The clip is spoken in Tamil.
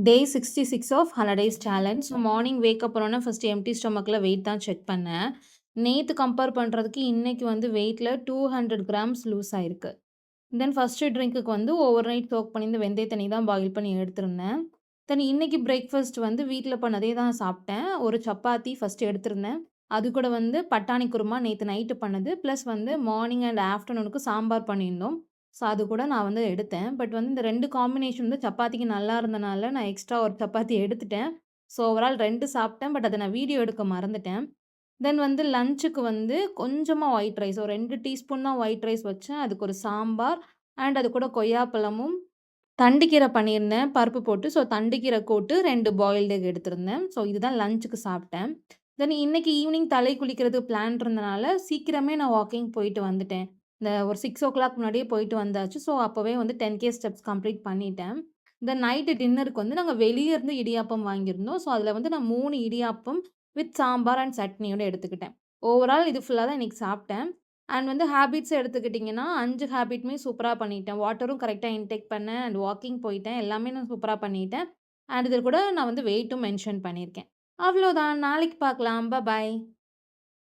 Day 66 of 100 days challenge. Morning wake up பண்ணோனே ஃபர்ஸ்ட் எம்ப்டி ஸ்டொமக்ல வெயிட் தான் செக் பண்ணேன். நேத்து கம்பேர் பண்றதுக்கு இன்னைக்கு வந்து வெயிட்ல 200 கிராம்ஸ் லூஸ் ஆயிருக்கு. தென் ஃபர்ஸ்ட் ட்ரிங்க்குக்கு வந்து ஓவர் நைட் சோக் பண்ணி இந்த வெந்தய தண்ணி தான் பாயில் பண்ணி எடுத்திருந்தேன். தென் இன்னைக்கு பிரேக்ஃபாஸ்ட் வந்து வீட்ல பண்ணதே தான் சாப்பிட்டேன். ஒரு சப்பாத்தி ஃபர்ஸ்ட் எடுத்திருந்தேன். அது கூட வந்து பட்டாணி குருமா நேத்து நைட்டு பண்ணது. பிளஸ் வந்து மார்னிங் அண்ட் ஆஃப்டர்நூனுக்கு சாம்பார் பண்ணியிருந்தோம். ஸோ அது கூட நான் வந்து எடுத்தேன். பட் வந்து இந்த 2 காம்பினேஷன் வந்து சப்பாத்திக்கு நல்லா இருந்தனால, நான் எக்ஸ்ட்ரா ஒரு சப்பாத்தி எடுத்துட்டேன். ஸோ ஓவரால் 2 சாப்பிட்டேன். பட் அத நான் வீடியோ எடுக்க மறந்துட்டேன். தென் வந்து லஞ்சுக்கு வந்து கொஞ்சமா ஒயிட் ரைஸ் ஒரு 2 டீஸ்பூன் தான் ஒயிட் ரைஸ் வச்சேன். அதுக்கு ஒரு சாம்பார் அண்ட் அது கூட கொய்யாப்பழமும், தண்டுக்கீரை பண்ணியிருந்தேன் பருப்பு போட்டு. ஸோ தண்டுக்கீரை கூட்டு 2 பாயில்டு எக் எடுத்திருந்தேன். ஸோ இதுதான் லஞ்சுக்கு சாப்பிட்டேன். தென் இன்னைக்கு ஈவினிங் தலை குளிக்கிறதுக்கு பிளான் இருந்தனால, சீக்கிரமே நான் வாக்கிங் போயிட்டு வந்துட்டேன். இந்த ஒரு 6:00 முன்னாடியே போயிட்டு வந்தாச்சு. ஸோ அப்பவே வந்து 10K ஸ்டெப்ஸ் கம்ப்ளீட் பண்ணிட்டேன். தென் நைட்டு டின்னருக்கு வந்து நாங்க வெளிய இருந்து இடியாப்பம் வாங்கியிருந்தோம். ஸோ அதில வந்து நான் 3 இடியாப்பம் வித் சாம்பார் அண்ட் சட்னியோட எடுத்துக்கிட்டேன். ஓவரால் இது ஃபுல்லா தான் இன்னைக்கு சாப்பிட்டேன். அண்ட் வந்து ஹேபிட்ஸ் எடுத்துக்கிட்டிங்கன்னா, 5 ஹேபிட்டுமே சூப்பரா பண்ணிட்டேன். வாட்டரும் கரெக்ட்டா இன்டேக் பண்ணேன் அண்ட் வாக்கிங் போயிட்டேன். எல்லாமே நான் சூப்பரா பண்ணிட்டேன். அண்ட் இதில கூட நான் வந்து வெயிட்டும் மென்ஷன் பண்ணியிருக்கேன். அவ்வளோதான். நாளைக்கு பார்க்கலாம். பாய்.